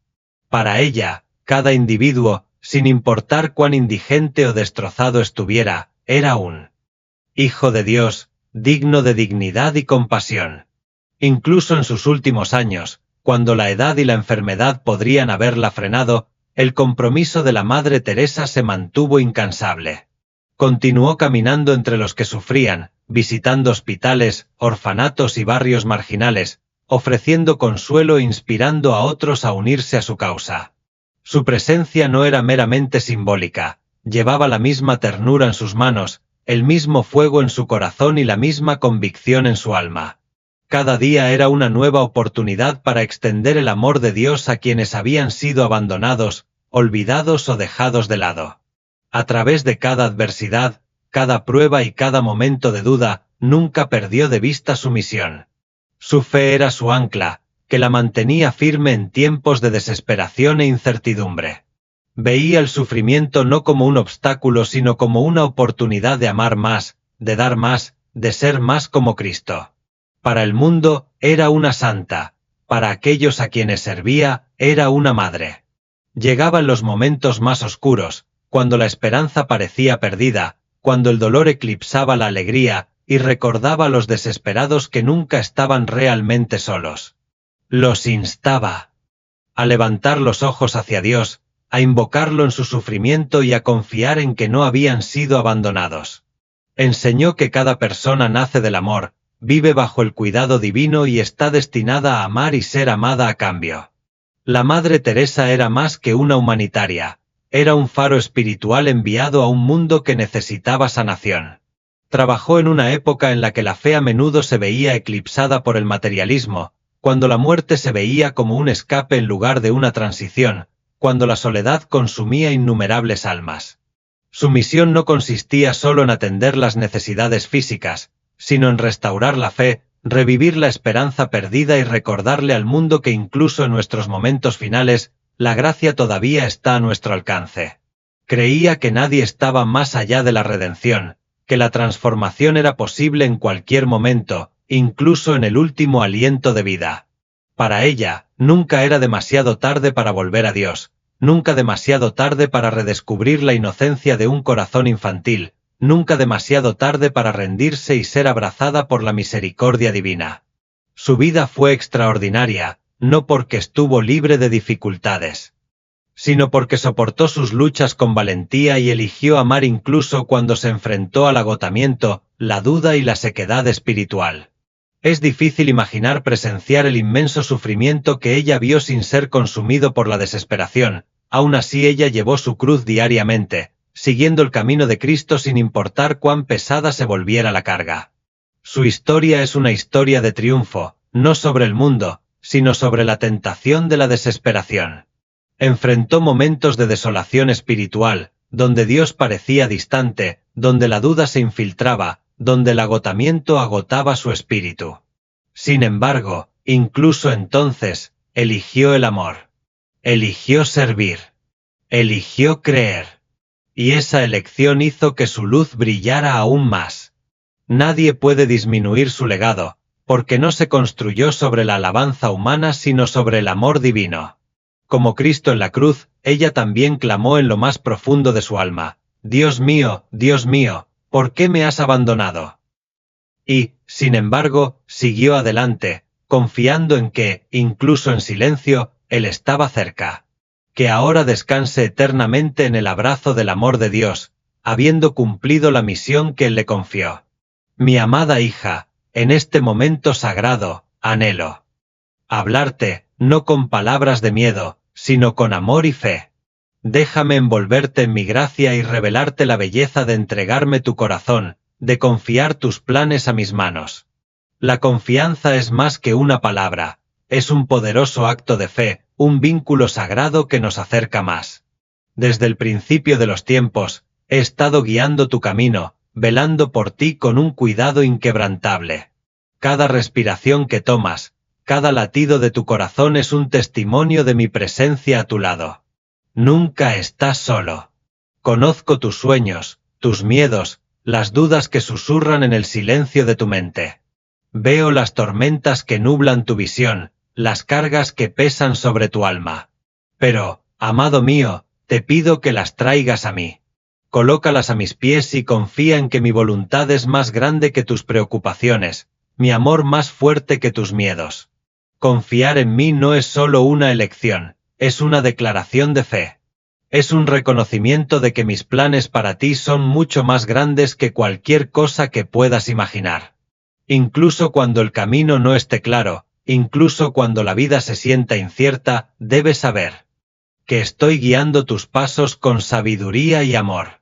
Para ella, cada individuo, sin importar cuán indigente o destrozado estuviera, era un hijo de Dios, digno de dignidad y compasión. Incluso en sus últimos años, cuando la edad y la enfermedad podrían haberla frenado, el compromiso de la Madre Teresa se mantuvo incansable. Continuó caminando entre los que sufrían, visitando hospitales, orfanatos y barrios marginales, ofreciendo consuelo e inspirando a otros a unirse a su causa. Su presencia no era meramente simbólica, llevaba la misma ternura en sus manos, el mismo fuego en su corazón y la misma convicción en su alma. Cada día era una nueva oportunidad para extender el amor de Dios a quienes habían sido abandonados, olvidados o dejados de lado. A través de cada adversidad, cada prueba y cada momento de duda, nunca perdió de vista su misión. Su fe era su ancla, que la mantenía firme en tiempos de desesperación e incertidumbre. Veía el sufrimiento no como un obstáculo sino como una oportunidad de amar más, de dar más, de ser más como Cristo. Para el mundo, era una santa, para aquellos a quienes servía, era una madre. Llegaban los momentos más oscuros, cuando la esperanza parecía perdida, cuando el dolor eclipsaba la alegría, y recordaba a los desesperados que nunca estaban realmente solos. Los instaba a levantar los ojos hacia Dios, a invocarlo en su sufrimiento y a confiar en que no habían sido abandonados. Enseñó que cada persona nace del amor, vive bajo el cuidado divino y está destinada a amar y ser amada a cambio. La Madre Teresa era más que una humanitaria, era un faro espiritual enviado a un mundo que necesitaba sanación. Trabajó en una época en la que la fe a menudo se veía eclipsada por el materialismo, cuando la muerte se veía como un escape en lugar de una transición, cuando la soledad consumía innumerables almas. Su misión no consistía solo en atender las necesidades físicas, sino en restaurar la fe, revivir la esperanza perdida y recordarle al mundo que incluso en nuestros momentos finales, la gracia todavía está a nuestro alcance. Creía que nadie estaba más allá de la redención, que la transformación era posible en cualquier momento, incluso en el último aliento de vida. Para ella, nunca era demasiado tarde para volver a Dios, nunca demasiado tarde para redescubrir la inocencia de un corazón infantil, nunca demasiado tarde para rendirse y ser abrazada por la misericordia divina. Su vida fue extraordinaria, no porque estuvo libre de dificultades, sino porque soportó sus luchas con valentía y eligió amar incluso cuando se enfrentó al agotamiento, la duda y la sequedad espiritual. Es difícil imaginar presenciar el inmenso sufrimiento que ella vio sin ser consumido por la desesperación, aún así ella llevó su cruz diariamente, siguiendo el camino de Cristo sin importar cuán pesada se volviera la carga. Su historia es una historia de triunfo, no sobre el mundo, sino sobre la tentación de la desesperación. Enfrentó momentos de desolación espiritual, donde Dios parecía distante, donde la duda se infiltraba, donde el agotamiento agotaba su espíritu. Sin embargo, incluso entonces, eligió el amor. Eligió servir. Eligió creer. Y esa elección hizo que su luz brillara aún más. Nadie puede disminuir su legado, porque no se construyó sobre la alabanza humana sino sobre el amor divino. Como Cristo en la cruz, ella también clamó en lo más profundo de su alma: Dios mío, ¿por qué me has abandonado? Y, sin embargo, siguió adelante, confiando en que, incluso en silencio, Él estaba cerca. Que ahora descanse eternamente en el abrazo del amor de Dios, habiendo cumplido la misión que Él le confió. Mi amada hija, en este momento sagrado, anhelo hablarte, no con palabras de miedo, sino con amor y fe. Déjame envolverte en mi gracia y revelarte la belleza de entregarme tu corazón, de confiar tus planes a mis manos. La confianza es más que una palabra, es un poderoso acto de fe, un vínculo sagrado que nos acerca más. Desde el principio de los tiempos, he estado guiando tu camino, velando por ti con un cuidado inquebrantable. Cada respiración que tomas, cada latido de tu corazón es un testimonio de mi presencia a tu lado. Nunca estás solo. Conozco tus sueños, tus miedos, las dudas que susurran en el silencio de tu mente. Veo las tormentas que nublan tu visión, las cargas que pesan sobre tu alma. Pero, amado mío, te pido que las traigas a mí. Colócalas a mis pies y confía en que mi voluntad es más grande que tus preocupaciones, mi amor más fuerte que tus miedos. Confiar en mí no es solo una elección, es una declaración de fe. Es un reconocimiento de que mis planes para ti son mucho más grandes que cualquier cosa que puedas imaginar. Incluso cuando el camino no esté claro, incluso cuando la vida se sienta incierta, debes saber que estoy guiando tus pasos con sabiduría y amor.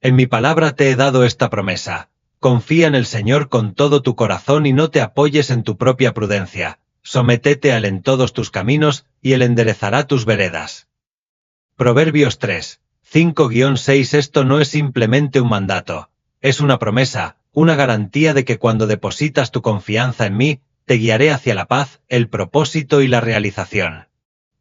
En mi palabra te he dado esta promesa: confía en el Señor con todo tu corazón y no te apoyes en tu propia prudencia. Sométete a Él en todos tus caminos, y Él enderezará tus veredas. Proverbios 3, 5-6. Esto no es simplemente un mandato, es una promesa, una garantía de que cuando depositas tu confianza en mí, te guiaré hacia la paz, el propósito y la realización.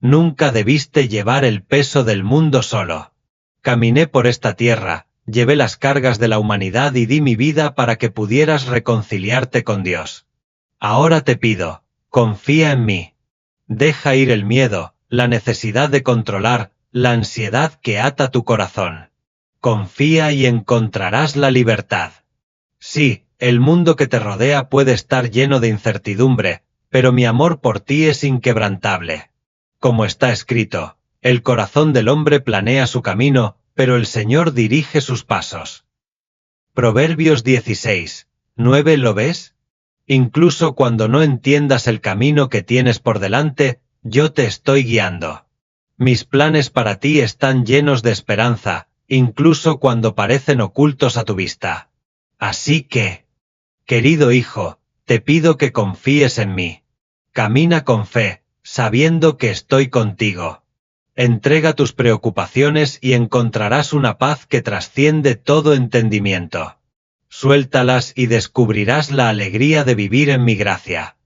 Nunca debiste llevar el peso del mundo solo. Caminé por esta tierra, llevé las cargas de la humanidad y di mi vida para que pudieras reconciliarte con Dios. Ahora te pido, confía en mí. Deja ir el miedo, la necesidad de controlar, la ansiedad que ata tu corazón. Confía y encontrarás la libertad. Sí, el mundo que te rodea puede estar lleno de incertidumbre, pero mi amor por ti es inquebrantable. Como está escrito, el corazón del hombre planea su camino, pero el Señor dirige sus pasos. Proverbios 16, 9. ¿Lo ves? Incluso cuando no entiendas el camino que tienes por delante, yo te estoy guiando. Mis planes para ti están llenos de esperanza, incluso cuando parecen ocultos a tu vista. Así que, querido hijo, te pido que confíes en mí. Camina con fe, sabiendo que estoy contigo. Entrega tus preocupaciones y encontrarás una paz que trasciende todo entendimiento. Suéltalas y descubrirás la alegría de vivir en mi gracia.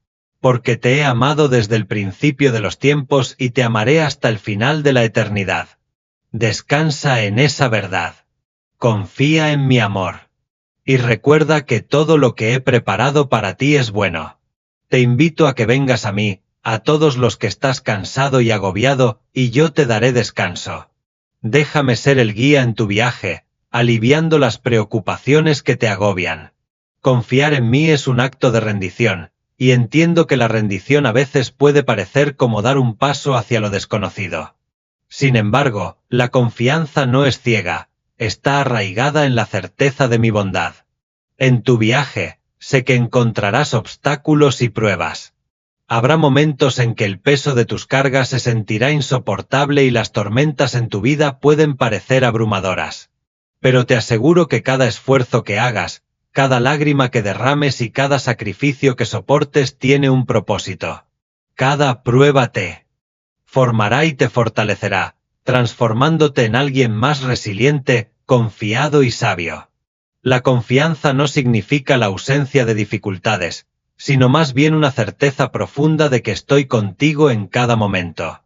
Porque te he amado desde el principio de los tiempos y te amaré hasta el final de la eternidad. Descansa en esa verdad. Confía en mi amor. Y recuerda que todo lo que he preparado para ti es bueno. Te invito a que vengas a mí, a todos los que estás cansado y agobiado, y yo te daré descanso. Déjame ser el guía en tu viaje, aliviando las preocupaciones que te agobian. Confiar en mí es un acto de rendición, y entiendo que la rendición a veces puede parecer como dar un paso hacia lo desconocido. Sin embargo, la confianza no es ciega, está arraigada en la certeza de mi bondad. En tu viaje, sé que encontrarás obstáculos y pruebas. Habrá momentos en que el peso de tus cargas se sentirá insoportable y las tormentas en tu vida pueden parecer abrumadoras. Pero te aseguro que cada esfuerzo que hagas, cada lágrima que derrames y cada sacrificio que soportes tiene un propósito. Cada prueba te formará y te fortalecerá, transformándote en alguien más resiliente, confiado y sabio. La confianza no significa la ausencia de dificultades, sino más bien una certeza profunda de que estoy contigo en cada momento.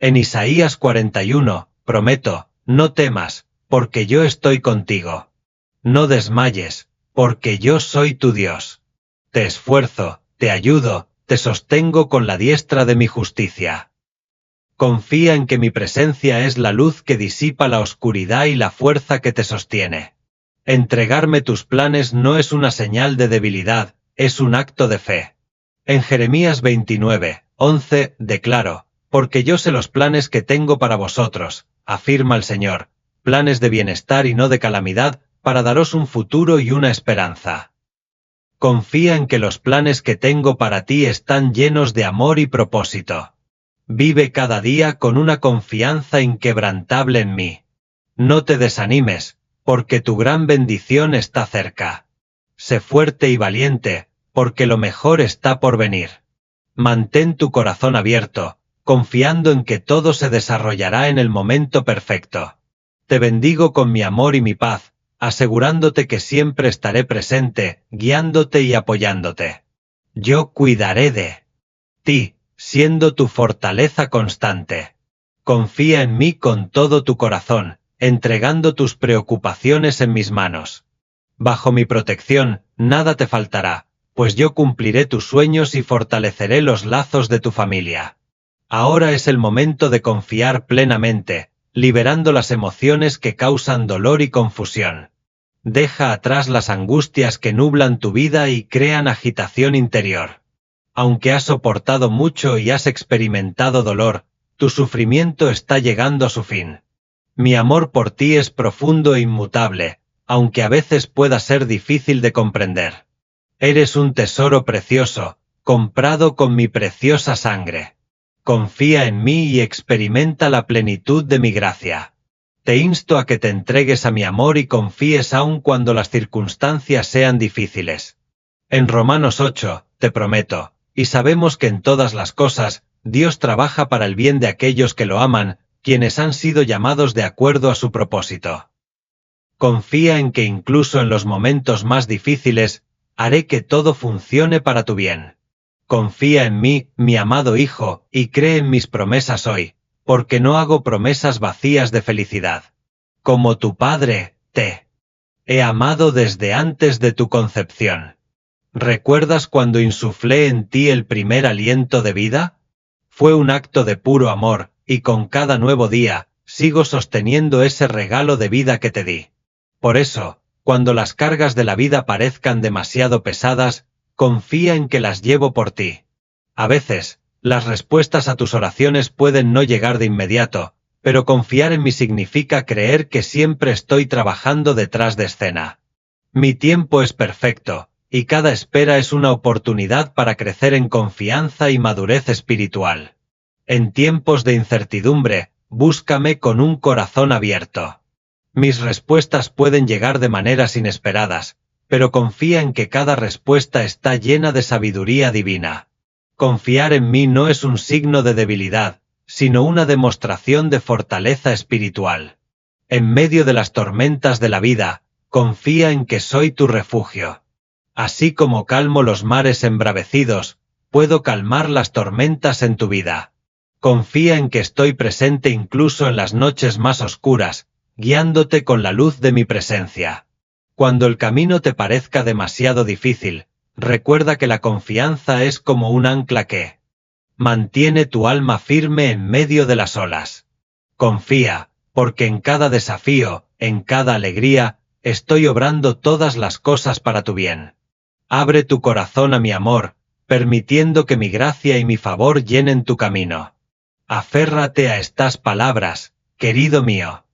En Isaías 41, prometo, no temas, porque yo estoy contigo. No desmayes, porque yo soy tu Dios. Te esfuerzo, te ayudo, te sostengo con la diestra de mi justicia. Confía en que mi presencia es la luz que disipa la oscuridad y la fuerza que te sostiene. Entregarme tus planes no es una señal de debilidad, es un acto de fe. En Jeremías 29, 11, declaro, porque yo sé los planes que tengo para vosotros, afirma el Señor, planes de bienestar y no de calamidad, para daros un futuro y una esperanza. Confía en que los planes que tengo para ti están llenos de amor y propósito. Vive cada día con una confianza inquebrantable en mí. No te desanimes, porque tu gran bendición está cerca. Sé fuerte y valiente, porque lo mejor está por venir. Mantén tu corazón abierto, confiando en que todo se desarrollará en el momento perfecto. Te bendigo con mi amor y mi paz, asegurándote que siempre estaré presente, guiándote y apoyándote. Yo cuidaré de ti, siendo tu fortaleza constante. Confía en mí con todo tu corazón, entregando tus preocupaciones en mis manos. Bajo mi protección, nada te faltará, pues yo cumpliré tus sueños y fortaleceré los lazos de tu familia. Ahora es el momento de confiar plenamente, liberando las emociones que causan dolor y confusión. Deja atrás las angustias que nublan tu vida y crean agitación interior. Aunque has soportado mucho y has experimentado dolor, tu sufrimiento está llegando a su fin. Mi amor por ti es profundo e inmutable, aunque a veces pueda ser difícil de comprender. Eres un tesoro precioso, comprado con mi preciosa sangre. Confía en mí y experimenta la plenitud de mi gracia. Te insto a que te entregues a mi amor y confíes aun cuando las circunstancias sean difíciles. En Romanos 8, te prometo, y sabemos que en todas las cosas, Dios trabaja para el bien de aquellos que lo aman, quienes han sido llamados de acuerdo a su propósito. Confía en que incluso en los momentos más difíciles, haré que todo funcione para tu bien. Confía en mí, mi amado Hijo, y cree en mis promesas hoy, porque no hago promesas vacías de felicidad. Como tu Padre, te he amado desde antes de tu concepción. ¿Recuerdas cuando insuflé en ti el primer aliento de vida? Fue un acto de puro amor, y con cada nuevo día, sigo sosteniendo ese regalo de vida que te di. Por eso, cuando las cargas de la vida parezcan demasiado pesadas, confía en que las llevo por ti. A veces, las respuestas a tus oraciones pueden no llegar de inmediato, pero confiar en mí significa creer que siempre estoy trabajando detrás de escena. Mi tiempo es perfecto, y cada espera es una oportunidad para crecer en confianza y madurez espiritual. En tiempos de incertidumbre, búscame con un corazón abierto. Mis respuestas pueden llegar de maneras inesperadas, pero confía en que cada respuesta está llena de sabiduría divina. Confiar en mí no es un signo de debilidad, sino una demostración de fortaleza espiritual. En medio de las tormentas de la vida, confía en que soy tu refugio. Así como calmo los mares embravecidos, puedo calmar las tormentas en tu vida. Confía en que estoy presente incluso en las noches más oscuras, guiándote con la luz de mi presencia. Cuando el camino te parezca demasiado difícil, recuerda que la confianza es como un ancla que mantiene tu alma firme en medio de las olas. Confía, porque en cada desafío, en cada alegría, estoy obrando todas las cosas para tu bien. Abre tu corazón a mi amor, permitiendo que mi gracia y mi favor llenen tu camino. Aférrate a estas palabras, querido mío.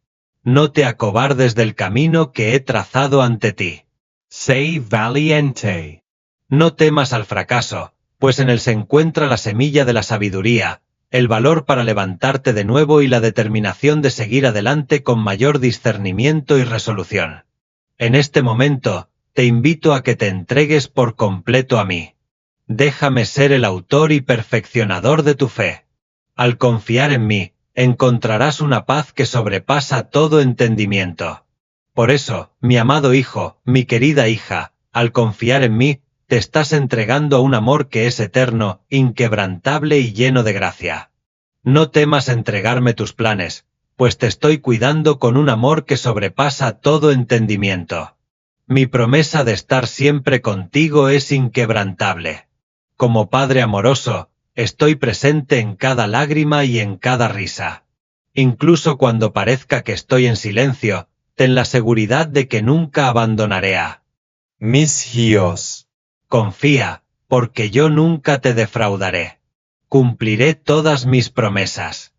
No te acobardes del camino que he trazado ante ti. Sé valiente. No temas al fracaso, pues en él se encuentra la semilla de la sabiduría, el valor para levantarte de nuevo y la determinación de seguir adelante con mayor discernimiento y resolución. En este momento, te invito a que te entregues por completo a mí. Déjame ser el autor y perfeccionador de tu fe. Al confiar en mí, encontrarás una paz que sobrepasa todo entendimiento. Por eso, mi amado hijo, mi querida hija, al confiar en mí, te estás entregando a un amor que es eterno, inquebrantable y lleno de gracia. No temas entregarme tus planes, pues te estoy cuidando con un amor que sobrepasa todo entendimiento. Mi promesa de estar siempre contigo es inquebrantable. Como Padre amoroso, estoy presente en cada lágrima y en cada risa. Incluso cuando parezca que estoy en silencio, ten la seguridad de que nunca abandonaré a mis hijos. Confía, porque yo nunca te defraudaré. Cumpliré todas mis promesas.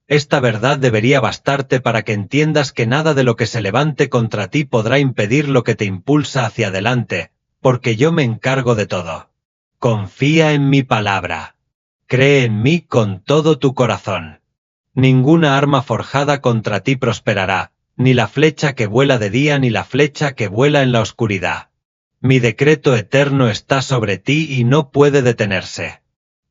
Esta verdad debería bastarte para que entiendas que nada de lo que se levante contra ti podrá impedir lo que te impulsa hacia adelante, porque yo me encargo de todo. Confía en mi palabra. Cree en mí con todo tu corazón. Ninguna arma forjada contra ti prosperará, ni la flecha que vuela de día ni la flecha que vuela en la oscuridad. Mi decreto eterno está sobre ti y no puede detenerse.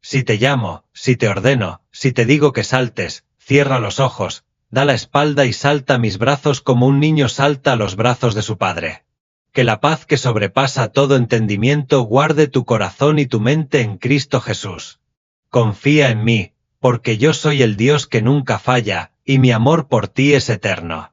Si te llamo, si te ordeno, si te digo que saltes, cierra los ojos, da la espalda y salta a mis brazos como un niño salta a los brazos de su padre. Que la paz que sobrepasa todo entendimiento guarde tu corazón y tu mente en Cristo Jesús. Confía en mí, porque yo soy el Dios que nunca falla, y mi amor por ti es eterno.